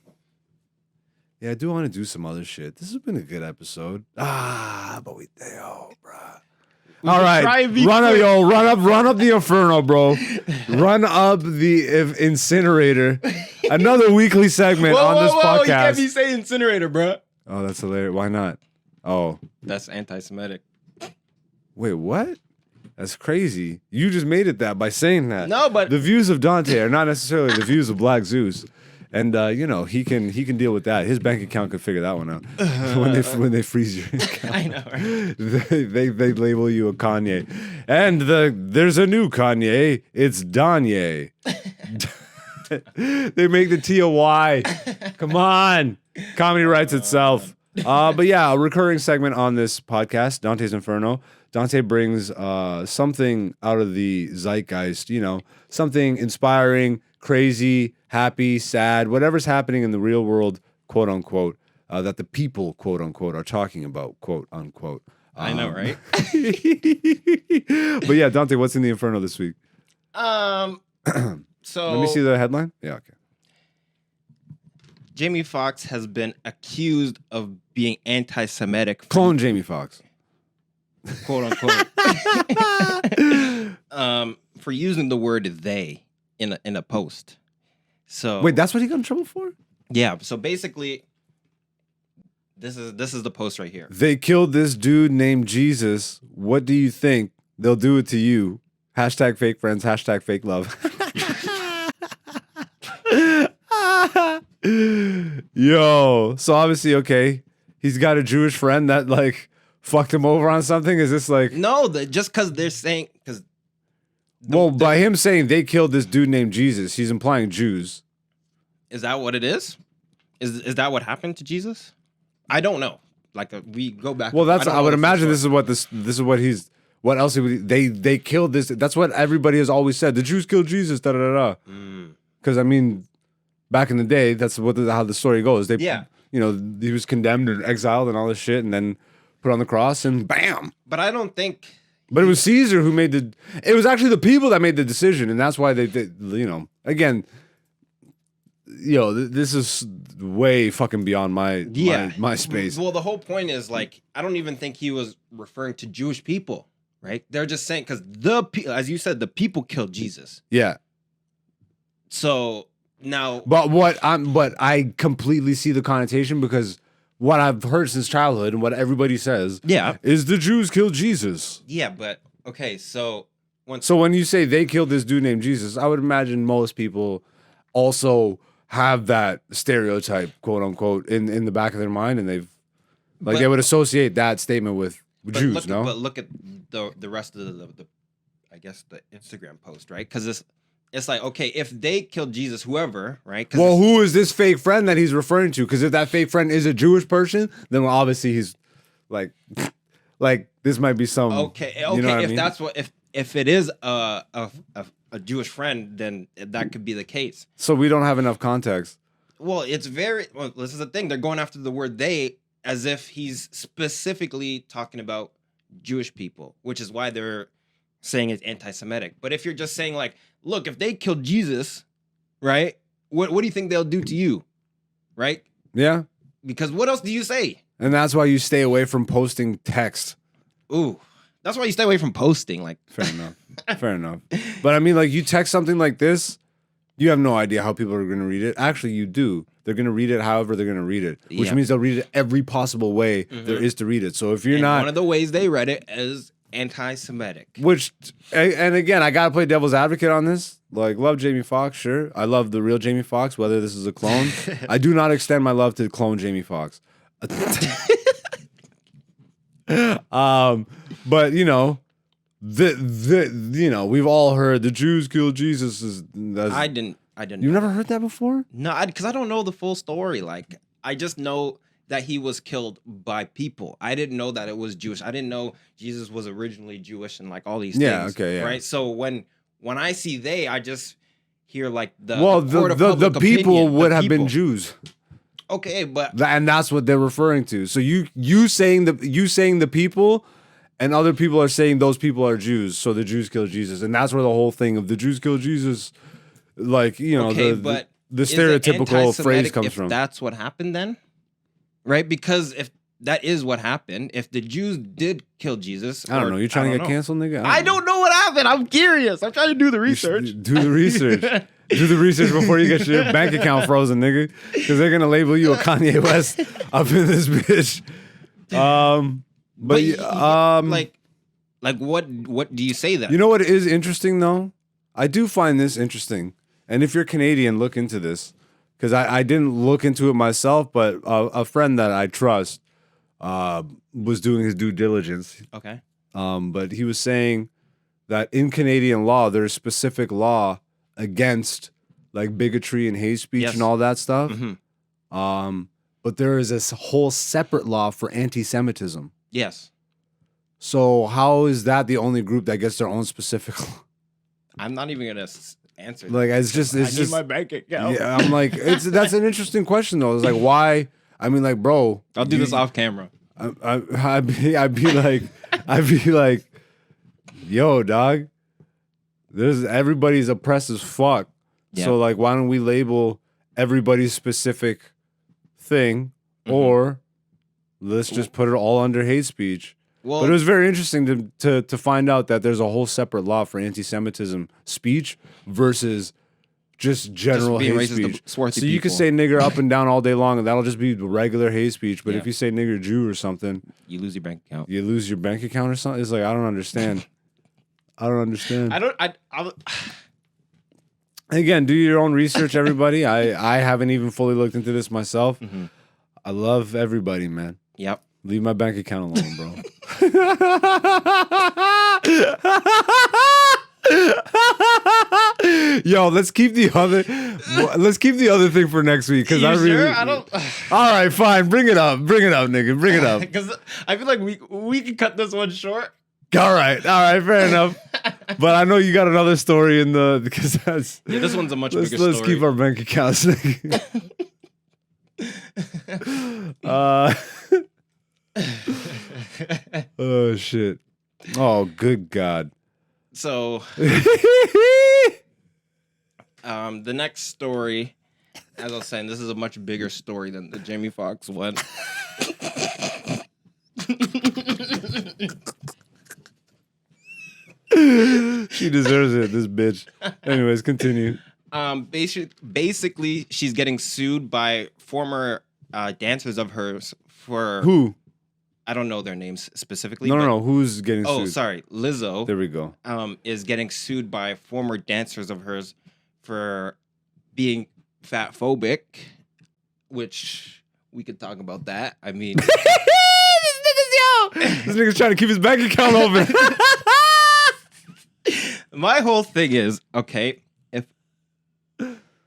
Yeah, I do want to do some other shit. This has been a good episode. But bruh. All right, run up the Inferno, bro. Run up the incinerator. Another weekly segment on this podcast. You can't be saying incinerator, bro. Oh, that's hilarious. Why not? Oh, That's anti-Semitic. wait, what? That's crazy. You just made it that by saying that. No, but The views of Dante are not necessarily the views of Black Zeus. And he can deal with that. His bank account could figure that one out when they freeze your account. I know, right? they label you a Kanye, and there's a new Kanye. It's Danye. They make the T a Y. Come on, comedy writes itself. But yeah, a recurring segment on this podcast, Dante's Inferno. Dante brings something out of the zeitgeist. Something inspiring, crazy, happy, sad, whatever's happening in the real world, quote unquote, that the people, quote unquote, are talking about, quote unquote. I know, right? But yeah, Dante, what's in the Inferno this week? So Let me see the headline. Yeah, okay. Jamie Foxx has been accused of being anti-Semitic, Clone Jamie Foxx. quote unquote, for using the word "they" in a post. So Wait, that's what he got in trouble for? yeah. So basically, this is the post right here. They killed this dude named Jesus. What do you think? They'll do it to you. Hashtag fake friends. Hashtag fake love. Yo. So obviously, okay, he's got a Jewish friend that fucked him over on something. Is this No, just because they're saying because. Well, by him saying they killed this dude named Jesus, he's implying Jews. Is that what it is? Is that what happened to Jesus? I don't know. We go back. Well, I would imagine this. this is what he's. What else they killed this? That's what everybody has always said. The Jews killed Jesus. Da da da da. Because I mean, back in the day, that's how the story goes. He was condemned and exiled and all this shit, and then put on the cross and bam. But I don't think. But it was Caesar who made the. It was actually the people that made the decision, and that's why they again. This is way fucking beyond my space. Well, the whole point is I don't even think he was referring to Jewish people, right? They're just saying because as you said, the people killed Jesus. Yeah. So now, but I completely see the connotation because what I've heard since childhood and what everybody says, is the Jews killed Jesus. Yeah, but okay, so when you say they killed this dude named Jesus, I would imagine most people also have that stereotype, quote unquote, in the back of their mind, and they would associate that statement with Jews. But look at the rest of the I guess the Instagram post, right? Because it's okay, if they killed Jesus, whoever, right? Well, who is this fake friend that he's referring to? Because if that fake friend is a Jewish person, then obviously he's like this might be some. Okay. You know what I mean? That's what if it is a Jewish friend, then that could be the case. So we don't have enough context. Well, it's very well. This is the thing. They're going after the word "they" as if he's specifically talking about Jewish people, which is why they're saying it's anti-Semitic. But if you're just saying like, look, if they killed Jesus, right? What do you think they'll do to you, right? Yeah. Because what else do you say? And that's why you stay away from posting text. Ooh, that's why you stay away from posting. Like, Fair enough. Fair enough. But I mean, like, you text something like this, you have no idea how people are going to read it. Actually, you do. They're going to read it however they're going to read it, which Yeah. means they'll read it every possible way there is to read it. So if you're and not, one of the ways they read it is anti-Semitic. which, and again, I got to play devil's advocate on this. Like, love Jamie Foxx, sure. I love the real Jamie Foxx, whether this is a clone. I do not extend my love to clone Jamie Foxx. But you know, we've all heard the Jews killed Jesus. I didn't. You've never heard that before? No, because I don't know the full story. Like, I just know that he was killed by people. I didn't know that it was Jewish. I didn't know Jesus was originally Jewish and like all these Yeah, things. okay, yeah. Right. So when I see they, I just hear like the The public people opinion, would the have been people. Jews. Okay, but And that's what they're referring to. So you saying the people, and other people are saying those people are Jews. So the Jews killed Jesus, and that's where the whole thing of the Jews killed Jesus, like okay, the but is it stereotypical phrase anti-Semitic comes if from. that's what happened then, right? Because if that is what happened, if the Jews did kill Jesus, I don't know. You're trying to get know. canceled, nigga. I don't know what happened. I'm curious. I'm trying to do the You should research. Do the research. Do the research before you get your bank account frozen, nigga. Because they're gonna label you a Kanye West up in this bitch. Like what do you say then? You know what is interesting though? I do find this interesting. And if you're Canadian, look into this. Because I didn't look into it myself, but a friend that I trust was doing his due diligence. Okay. But he was saying that in Canadian law, there's specific law against like bigotry and hate speech Yes. and all that stuff. Mm-hmm. But there is this whole separate law for anti-Semitism. Yes. So how is that the only group that gets their own specific law? I'm not even gonna answer. Like it's just I need my bank account. yeah. I'm like that's an interesting question though. It's like why? I mean, like, bro, I'll do this off camera. I'd be like, yo, dog. Everybody's oppressed as fuck. Yeah. So like, why don't we label everybody's specific thing, or let's just put it all under hate speech? Well, But it was very interesting to find out that there's a whole separate law for anti-Semitism speech versus just general being hate racist to speech. swarthy So you could people. say nigger up and down all day long, and that'll just be regular hate speech. But Yeah. if you say nigger Jew or something, you lose your bank account. you lose your bank account or something. It's like I don't understand. I don't understand. Again, do your own research, everybody. I haven't even fully looked into this myself. Mhm. I love everybody, man. Yep. Leave my bank account alone, bro. Yo, let's keep the other thing for next week because I really. Sure? I don't. All right, fine. Bring it up, nigga. Bring it up. Because I feel like we can cut this one short. All right, fair enough. But I know you got another story in the because that's. Yeah, this one's a much Let's bigger story. keep our bank accounts. Oh shit. Oh good God. So, the next story, as I was saying, this is a much bigger story than the Jamie Foxx one. She deserves it, this bitch. Anyways, continue. Basically, she's getting sued by former dancers of hers for Who? I don't know their names specifically. No. Who's getting Oh, sued? sorry, Lizzo. There we go. Is getting sued by former dancers of hers for being fat phobic, which we could talk about that. I mean, This nigga's trying to keep his bank account open. my whole thing is, okay,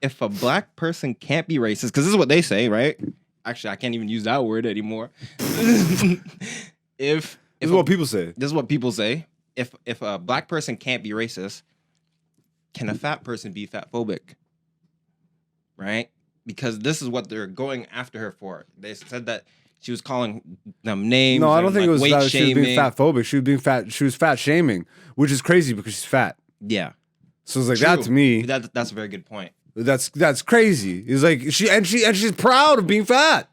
if a black person can't be racist, because this is what they say, right? Actually, I can't even use that word anymore. This is what people say. This is what people say. If a black person can't be racist, can a fat person be fat phobic? Right? because this is what they're going after her for. They said that she was calling them names. No, I don't and, think it was weight that she was being shaming. fat phobic. She was being fat. She was fat shaming, which is crazy because she's fat. Yeah, So it's like that true. to me. That's a very good point. That's crazy. It's like she's proud of being fat.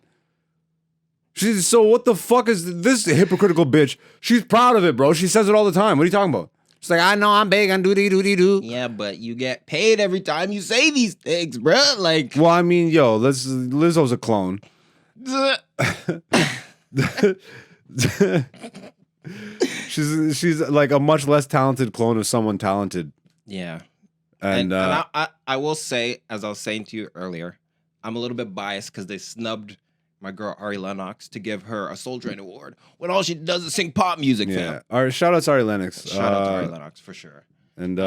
So what the fuck is this hypocritical bitch? She's proud of it, bro. She says it all the time. What are you talking about? She's like, I know I'm big on doody doody doo. Yeah, but you get paid every time you say these things, bro. Like, Well, I mean, yo, Lizzo's a clone. She's like a much less talented clone of someone talented. yeah. And I will say, as I was saying to you earlier, I'm a little bit biased because they snubbed my girl Ari Lennox to give her a Soul Train Award when all she does is sing pop music, yeah. fam. All right, shout out to Ari Lennox. Shout out to Ari Lennox for sure. And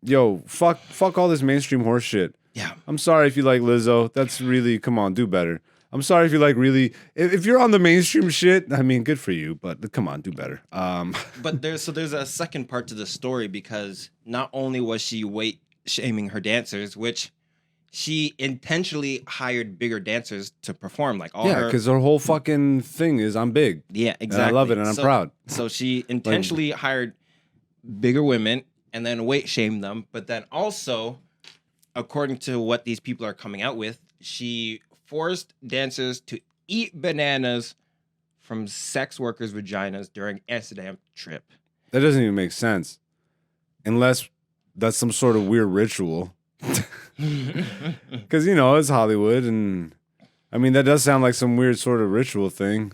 yo, fuck all this mainstream horse shit. Yeah. I'm sorry if you like Lizzo. That's really, come on, do better. I'm sorry if you like really, if you're on the mainstream shit, I mean, good for you, but come on, do better. But there's a second part to the story because not only was she weight shaming her dancers, which she intentionally hired bigger dancers to perform, like all yeah, her. because her whole fucking thing is I'm big. Yeah, And exactly. I love it and I'm proud. So she intentionally hired bigger women and then weight shamed them, but then also, according to what these people are coming out with, she forced dancers to eat bananas from sex workers' vaginas during Amsterdam trip. That doesn't even make sense. Unless that's some sort of weird ritual. Because, you know, it's Hollywood. And I mean, that does sound like some weird sort of ritual thing.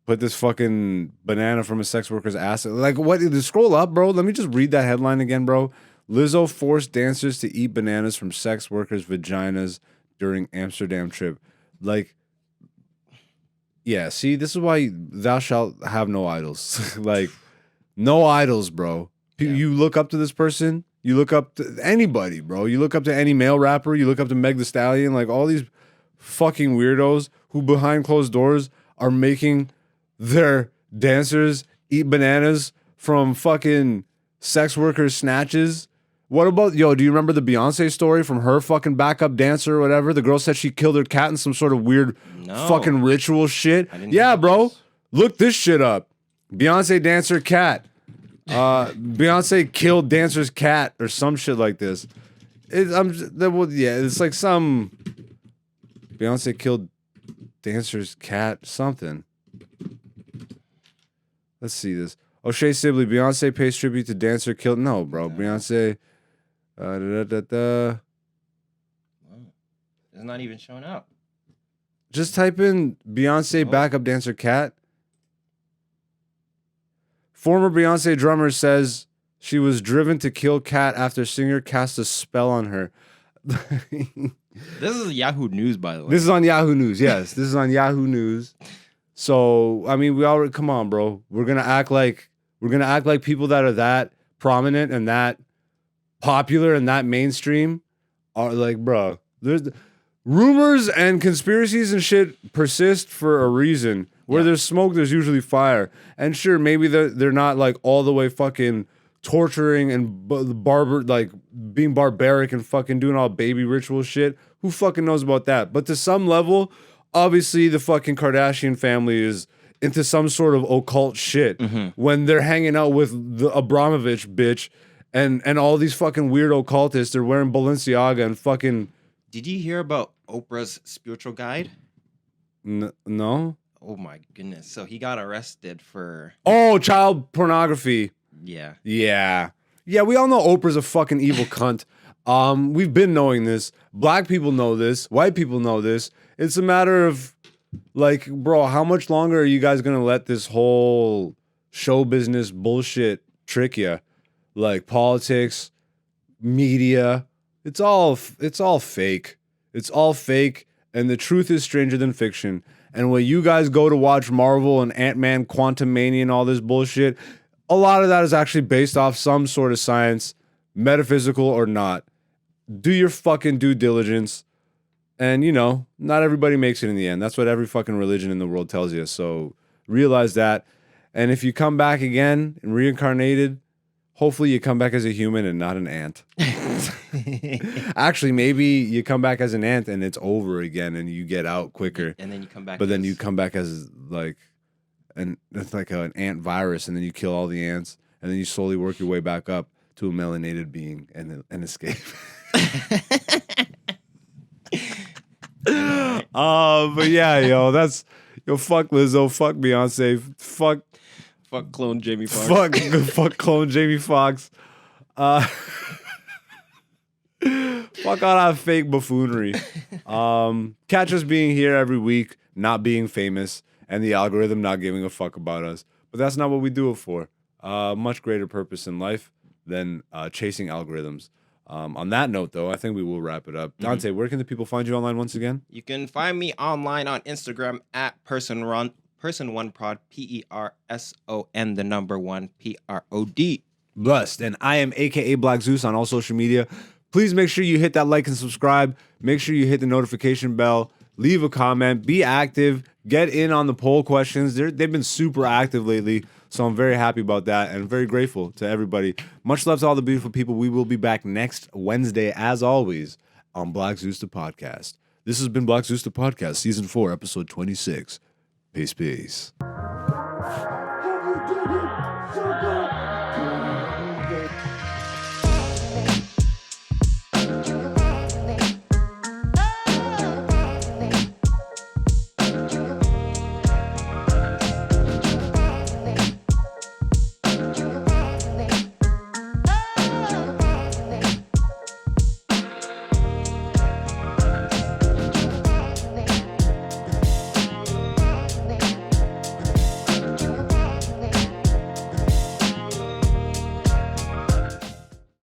Put this fucking banana from a sex worker's ass. Like, what? Scroll up, bro. Let me just read that headline again, bro. Lizzo forced dancers to eat bananas from sex workers' vaginas during Amsterdam trip. Like, yeah, see, this is why thou shalt have no idols. Like, no idols, bro. You look up to this person. You look up to anybody, bro. You look up to any male rapper. You look up to Meg Thee Stallion. Like, all these fucking weirdos who behind closed doors are making their dancers eat bananas from fucking sex workers' snatches. What about, yo, do you remember the Beyonce story from her fucking backup dancer or whatever? The girl said she killed her cat in some sort of weird fucking ritual shit. Yeah, bro. Look this shit up. Beyonce dancer cat. Beyonce killed dancer's cat or some shit like this. It's like some Beyonce killed dancer's cat something. Let's see this. O'Shea Sibley, Beyonce pays tribute to dancer killed. No, bro. Beyonce. It's not even showing up. Just type in Beyonce backup dancer cat. Former Beyonce drummer says she was driven to kill cat after singer cast a spell on her. This is Yahoo News, by the way. This is on Yahoo News. Yes, this is on Yahoo News. So, I mean, we already, come on, bro. We're going to act like people that are that prominent and that popular and that mainstream are like, bro, there's rumors and conspiracies and shit persist for a reason. Where there's smoke, there's usually fire. And sure, maybe they're not like all the way fucking torturing and being barbaric and fucking doing all baby ritual shit. Who fucking knows about that? But to some level, obviously the fucking Kardashian family is into some sort of occult shit when they're hanging out with the Abramovich bitch and all these fucking weird occultists. They're wearing Balenciaga and fucking. Did you hear about Oprah's spiritual guide? No. Oh my goodness. So he got arrested for. Oh, child pornography. Yeah. Yeah. Yeah, we all know Oprah's a fucking evil cunt. We've been knowing this. Black people know this. White people know this. It's a matter of, like, bro, how much longer are you guys gonna let this whole show business bullshit trick you? Like politics, media, it's all fake. It's all fake, and the truth is stranger than fiction. And when you guys go to watch Marvel and Ant-Man, Quantumania, and all this bullshit, a lot of that is actually based off some sort of science, metaphysical or not. Do your fucking due diligence. And, you know, not everybody makes it in the end. That's what every fucking religion in the world tells you. So realize that. And if you come back again and reincarnated, hopefully you come back as a human and not an ant. Actually, maybe you come back as an ant and it's over again and you get out quicker. And then you come back. But then you come back as like it's like an ant virus, and then you kill all the ants, and then you slowly work your way back up to a melanated being and escape. But yeah, fuck Lizzo, fuck Beyonce, fuck clone Jamie Foxx. fuck clone Jamie Foxx. Fuck all that fake buffoonery. Catch us being here every week, not being famous, and the algorithm not giving a fuck about us. But that's not what we do it for. Much greater purpose in life than chasing algorithms. On that note, though, I think we will wrap it up. Dante, where can the people find you online once again? You can find me online on Instagram at person1prod, PERSON, the number 1 PROD. Blessed. And I am AKA Black Zeus on all social media. Please make sure you hit that like and subscribe. Make sure you hit the notification bell. Leave a comment. Be active. Get in on the poll questions. They've been super active lately, so I'm very happy about that and very grateful to everybody. Much love to all the beautiful people. We will be back next Wednesday, as always, on Black Zeus the Podcast. This has been Black Zeus the Podcast, Season 4, Episode 26. Peace, peace. Have you done it? So good.